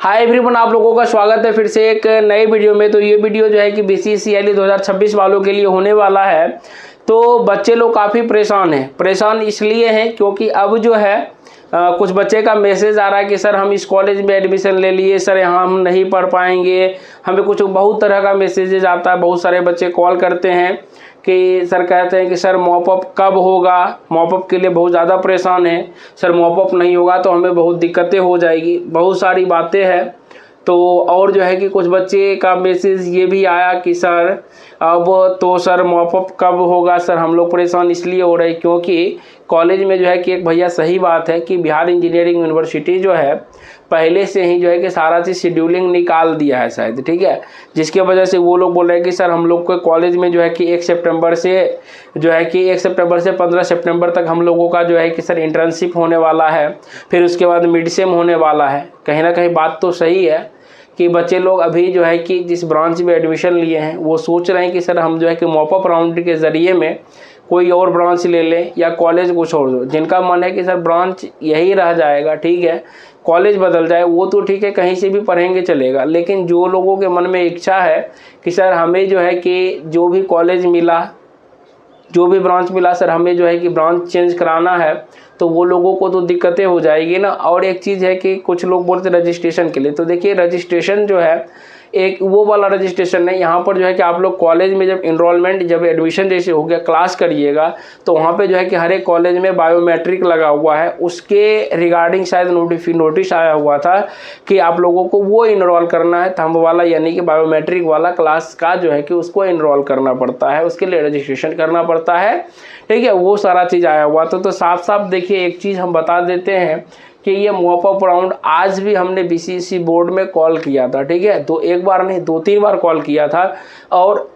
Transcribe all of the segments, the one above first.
Hi everyone, आप लोगों का स्वागत है फिर से एक नए वीडियो में। तो ये वीडियो जो है कि बीसीसीआई 2026 वालों के लिए होने वाला है। तो बच्चे लोग काफ़ी परेशान इसलिए हैं क्योंकि अब जो है कुछ बच्चे का मैसेज आ रहा है कि सर हम इस कॉलेज में एडमिशन ले लिए, सर यहाँ हम नहीं पढ़ पाएंगे। हमें कुछ बहुत तरह का मैसेजेज आता है। बहुत सारे बच्चे कॉल करते हैं कि सर कहते हैं कि सर मॉपअप कब होगा। मॉपअप के लिए बहुत ज़्यादा परेशान है। सर मॉपअप नहीं होगा तो हमें बहुत दिक्कतें हो जाएगी, बहुत सारी बातें हैं। तो और जो है कि कुछ बच्चे का मैसेज ये भी आया कि सर अब तो सर मॉपअप कब होगा। सर हम लोग परेशान इसलिए हो रहे हैं क्योंकि कॉलेज में जो है कि एक भैया सही बात है कि बिहार इंजीनियरिंग यूनिवर्सिटी जो है पहले से ही जो है कि सारा चीज़ शेड्यूलिंग निकाल दिया है शायद, ठीक है। जिसके वजह से वो लोग बोल रहे हैं कि सर हम लोग को कॉलेज में जो है कि 1 सितंबर से 15 सितंबर तक हम लोगों का जो है कि सर इंटर्नशिप होने वाला है। फिर उसके बाद मिड सेम होने वाला है। कहीं ना कहीं बात तो सही है कि बच्चे लोग अभी जो है कि जिस ब्रांच में एडमिशन लिए हैं वो सोच रहे हैं कि सर हम जो है कि मॉपअप राउंड के ज़रिए में कोई और ब्रांच ले लें या कॉलेज को छोड़ दो। जिनका मन है कि सर ब्रांच यही रह जाएगा, ठीक है, कॉलेज बदल जाए, वो तो ठीक है, कहीं से भी पढ़ेंगे चलेगा। लेकिन जो लोगों के मन में इच्छा है कि सर हमें जो है कि जो भी कॉलेज मिला, जो भी ब्रांच मिला, सर हमें जो है कि ब्रांच चेंज कराना है, तो वो लोगों को तो दिक्कतें हो जाएगी ना। और एक चीज़ है कि कुछ लोग बोलते हैं रजिस्ट्रेशन के लिए, तो देखिए रजिस्ट्रेशन जो है एक वो वाला रजिस्ट्रेशन नहीं। यहाँ पर जो है कि आप लोग कॉलेज में जब एडमिशन जैसे हो गया, क्लास करिएगा, तो वहाँ पे जो है कि हर एक कॉलेज में बायोमेट्रिक लगा हुआ है। उसके रिगार्डिंग शायद नोटिस आया हुआ था कि आप लोगों को वो इनरोल करना है, थंब वाला यानी कि बायोमेट्रिक वाला क्लास का जो है कि उसको इनरोल करना पड़ता है, उसके लिए रजिस्ट्रेशन करना पड़ता है, ठीक है। वो सारा चीज़ आया हुआ तो साफ साफ देखिए एक चीज़ हम बता देते हैं कि ये मॉपअप राउंड आज भी हमने बीसीसी बोर्ड में कॉल किया था, ठीक है। तो एक बार नहीं 2-3 बार कॉल किया था और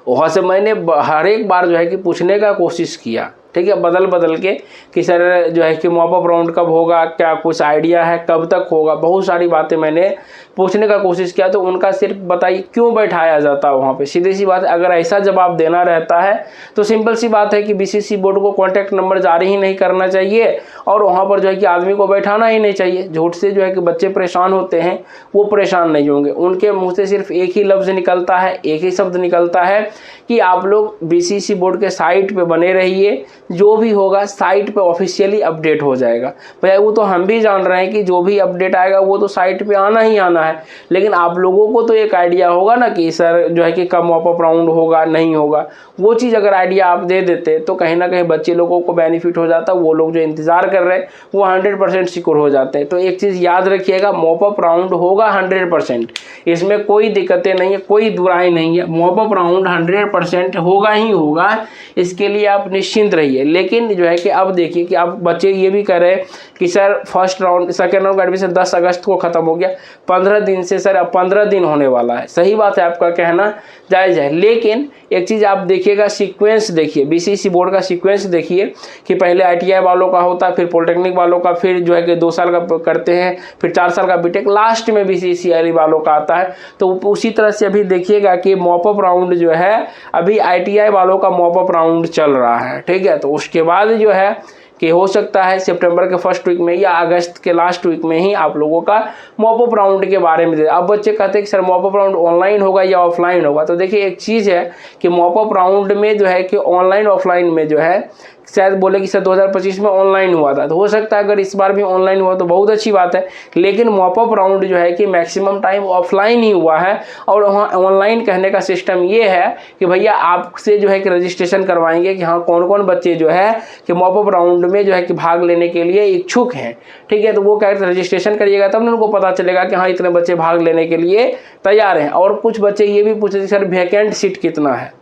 वहाँ से मैंने हर एक बार जो है कि पूछने का कोशिश किया, ठीक है, बदल के कि सर जो है कि मॉपअप राउंड कब होगा, क्या कुछ आइडिया है, कब तक होगा। बहुत सारी बातें मैंने पूछने का कोशिश किया तो उनका सिर्फ बताइए क्यों बैठाया जाता है वहाँ पे। सीधी सी बात है, अगर ऐसा जवाब देना रहता है तो सिंपल सी बात है कि बीसीसी बोर्ड को कॉन्टैक्ट नंबर जारी ही नहीं करना चाहिए और वहाँ पर जो है कि आदमी को बैठाना ही नहीं चाहिए। झूठ से जो है कि बच्चे परेशान होते हैं, वो परेशान नहीं होंगे। उनके मुँह से सिर्फ एक ही लफ्ज़ निकलता है, एक ही शब्द निकलता है कि आप लोग बीसीसी बोर्ड के साइट पे बने रहिए, जो भी होगा साइट पे ऑफिशियली अपडेट हो जाएगा। भाई वो तो हम भी जान रहे हैं कि जो भी अपडेट आएगा वो तो साइट पे आना ही आना है, लेकिन आप लोगों को तो एक आइडिया होगा ना कि सर जो है कि कब मॉपअप राउंड होगा, नहीं होगा। वो चीज़ अगर आइडिया आप दे देते तो कहीं ना कहीं बच्चे लोगों को बेनिफिट हो जाता। वो लोग जो इंतज़ार कर रहे हैं वो 100% सिक्योर हो जाते हैं। तो एक चीज़ याद रखिएगा, मॉपअप राउंड होगा 100%, इसमें कोई दिक्कतें नहीं है, कोई दुराई नहीं है। मॉपअप राउंड 100% होगा ही होगा, इसके लिए आप निश्चिंत रहिए। लेकिन जो है कि अब देखिए कि अब बच्चे ये भी कह रहे हैं कि sir first round second round का एडमिशन 10 अगस्त को ख़त्म हो गया, 15 दिन से सर अब 15 दिन होने वाला है। सही बात है, आपका कहना जायज़ है, लेकिन एक चीज़ आप देखिएगा, सीक्वेंस देखिए, बीसीसी बोर्ड का सीक्वेंस देखिए कि पहले आईटीआई वालों का होता है, फिर पॉलिटेक्निक वालों का, फिर जो है कि 2 साल का करते हैं, फिर 4 साल का बीटेक, लास्ट में बीसीसीआई वालों का आता है। तो उसी तरह से अभी देखिएगा कि मॉपअप राउंड जो है अभी आईटीआई वालों का मॉपअप राउंड चल रहा है, ठीक है। तो उसके बाद जो है कि हो सकता है सितंबर के फर्स्ट वीक में या अगस्त के लास्ट वीक में ही आप लोगों का मॉपअप राउंड के बारे में दे। अब बच्चे कहते हैं कि सर मॉपअप राउंड ऑनलाइन होगा या ऑफलाइन होगा। तो देखिए एक चीज़ है कि मॉपअप राउंड में जो है कि ऑनलाइन ऑफलाइन में जो है शायद बोले कि सर 2025 में ऑनलाइन हुआ था, तो हो सकता है अगर इस बार भी ऑनलाइन हुआ तो बहुत अच्छी बात है। लेकिन मॉपअप राउंड जो है कि मैक्सिमम टाइम ऑफलाइन ही हुआ है और वहाँ ऑनलाइन कहने का सिस्टम ये है कि भैया आपसे जो है कि रजिस्ट्रेशन करवाएंगे कि हाँ कौन कौन बच्चे जो है कि मॉपअप राउंड में जो है कि भाग लेने के लिए इच्छुक हैं, ठीक है। तो वो क्या रजिस्ट्रेशन करिएगा तब उनको पता चलेगा कि हाँ इतने बच्चे भाग लेने के लिए तैयार हैं। और कुछ बच्चे ये भी पूछते सर वैकेंट सीट कितना है,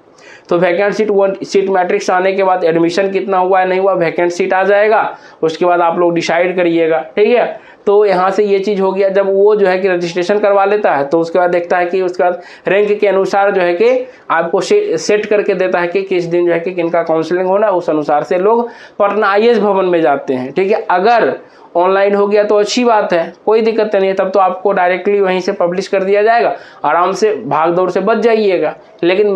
तो वैकेंट सीट वो सीट मैट्रिक्स आने के बाद एडमिशन कितना हुआ है नहीं हुआ, वैकेंट सीट आ जाएगा, उसके बाद आप लोग डिसाइड करिएगा, ठीक है। तो यहाँ से ये चीज़ हो गया। जब वो जो है कि रजिस्ट्रेशन करवा लेता है तो उसके बाद देखता है कि उसके बाद रैंक के अनुसार जो है कि आपको सेट करके देता है कि किस दिन जो है कि किनका काउंसलिंग होना, उस अनुसार से लोग पटना आईएएस भवन में जाते हैं, ठीक है। अगर ऑनलाइन हो गया तो अच्छी बात है, कोई दिक्कत नहीं है, तब तो आपको डायरेक्टली वहीं से पब्लिश कर दिया जाएगा, आराम से भाग दौड़ से बच जाइएगा। लेकिन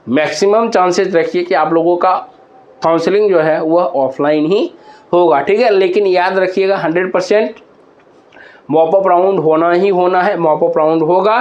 मैक्सिमम चांसेस रखिए कि आप लोगों का काउंसलिंग जो है वह ऑफलाइन ही होगा, ठीक है। लेकिन याद रखिएगा 100% मॉप अप राउंड होना ही होना है, मॉप अप राउंड होगा,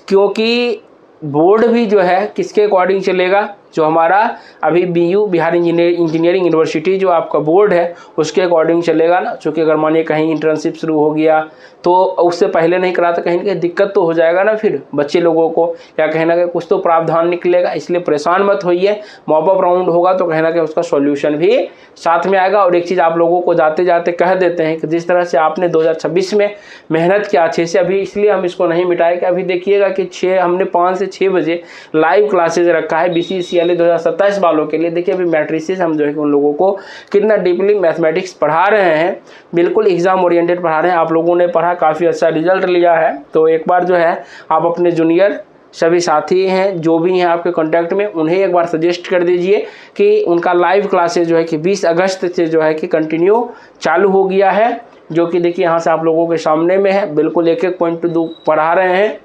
क्योंकि बोर्ड भी जो है किसके अकॉर्डिंग चलेगा, जो हमारा अभी BU बिहार इंजीनियरिंग यूनिवर्सिटी जो आपका बोर्ड है उसके अकॉर्डिंग चलेगा ना। चूँकि अगर मानिए कहीं इंटर्नशिप शुरू हो गया तो उससे पहले नहीं करा तो कहीं ना कहीं दिक्कत तो हो जाएगा ना फिर बच्चे लोगों को, या कहीं ना कहीं कुछ तो प्रावधान निकलेगा। इसलिए परेशान मत होइए, मॉप अप राउंड होगा तो कहीं ना कहीं उसका सॉल्यूशन भी साथ में आएगा। और एक चीज़ आप लोगों को जाते जाते कह देते हैं कि जिस तरह से आपने 2026 में मेहनत किया अच्छे से, अभी इसलिए हम इसको नहीं मिटाए कि अभी देखिएगा कि हमने 5 से 6 बजे लाइव क्लासेज रखा है BCCLE 2027 वालों के लिए। देखिए अभी मैट्रिसेस हम जो है उन लोगों को कितना डीपली मैथमेटिक्स पढ़ा रहे हैं, बिल्कुल एग्जाम ओरिएंटेड पढ़ा रहे हैं। आप लोगों ने पढ़ा, काफ़ी अच्छा रिजल्ट लिया है। तो एक बार जो है आप अपने जूनियर सभी साथी हैं जो भी हैं आपके कांटेक्ट में, उन्हें एक बार सजेस्ट कर दीजिए कि उनका लाइव क्लासेज जो है कि 20 अगस्त से जो है कि कंटिन्यू चालू हो गया है, जो कि देखिए यहाँ से आप लोगों के सामने में है। बिल्कुल एक एक पॉइंट टू पढ़ा रहे हैं,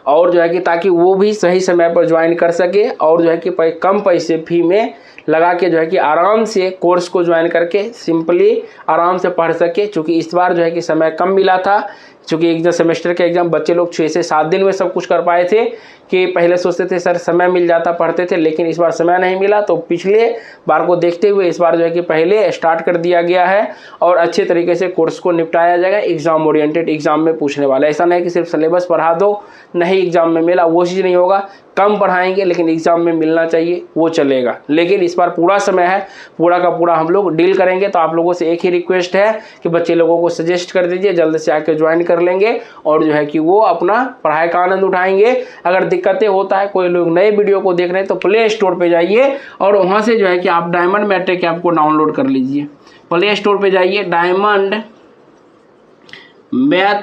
और जो है कि ताकि वो भी सही समय पर ज्वाइन कर सके और जो है कि कम पैसे फी में लगा के जो है कि आराम से कोर्स को ज्वाइन करके सिंपली आराम से पढ़ सके। चूँकि इस बार जो है कि समय कम मिला था, चूँकि एग्जाम सेमेस्टर के एग्जाम बच्चे लोग 6 से 7 दिन में सब कुछ कर पाए थे, कि पहले सोचते थे सर समय मिल जाता पढ़ते थे, लेकिन इस बार समय नहीं मिला। तो पिछले बार को देखते हुए इस बार जो है कि पहले स्टार्ट कर दिया गया है और अच्छे तरीके से कोर्स को निपटाया जाएगा। एग्जाम ओरिएंटेड, एग्जाम में पूछने वाला, ऐसा नहीं कि सिर्फ सिलेबस पढ़ा दो नहीं एग्जाम में मिला, वो चीज़ नहीं होगा। कम पढ़ाएंगे लेकिन एग्जाम में मिलना चाहिए, वो चलेगा। लेकिन इस बार पूरा समय है, पूरा का पूरा हम लोग डील करेंगे। तो आप लोगों से एक ही रिक्वेस्ट है कि बच्चे लोगों को सजेस्ट कर दीजिए, जल्द से आके ज्वाइन कर लेंगे और जो है कि वो अपना पढ़ाई का आनंद उठाएंगे। अगर दिक्कतें होता है, कोई लोग नए वीडियो को देख रहे हैं, तो प्ले स्टोर पे जाइए और वहाँ से जो है कि आप डायमंड मैट्रिक ऐप को डाउनलोड कर लीजिए। प्ले स्टोर पे जाइए, डायमंड मैथ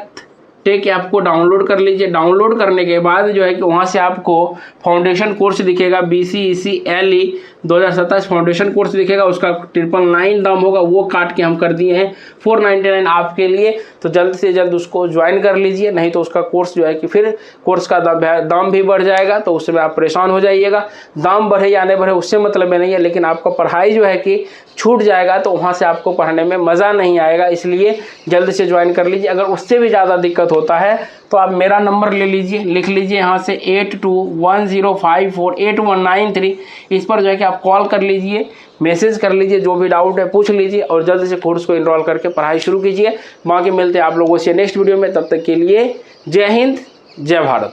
टेक ऐप को डाउनलोड कर लीजिए। डाउनलोड करने के बाद जो है कि वहाँ से आपको फाउंडेशन कोर्स दिखेगा, BCCLE 2027 फाउंडेशन कोर्स दिखेगा, उसका 999 दाम होगा, वो काट के हम कर दिए हैं 499 आपके लिए। तो जल्द से जल्द उसको ज्वाइन कर लीजिए, नहीं तो उसका कोर्स जो है कि फिर कोर्स का दाम भी बढ़ जाएगा, तो उसमें आप परेशान हो जाइएगा। दाम बढ़े या नहीं बढ़े उससे मतलब नहीं है, लेकिन आपका पढ़ाई जो है कि छूट जाएगा तो वहाँ से आपको पढ़ने में मज़ा नहीं आएगा। इसलिए जल्द से ज्वाइन कर लीजिए। अगर उससे भी ज़्यादा दिक्कत होता है तो आप मेरा नंबर ले लीजिए, लिख लीजिए यहाँ से 8210548193। इस पर जो है कि आप कॉल कर लीजिए, मैसेज कर लीजिए, जो भी डाउट है पूछ लीजिए और जल्द से कोर्स को इनरोल करके पढ़ाई शुरू कीजिए। बाकी मिलते हैं आप लोगों से नेक्स्ट वीडियो में, तब तक के लिए जय हिंद, जय भारत।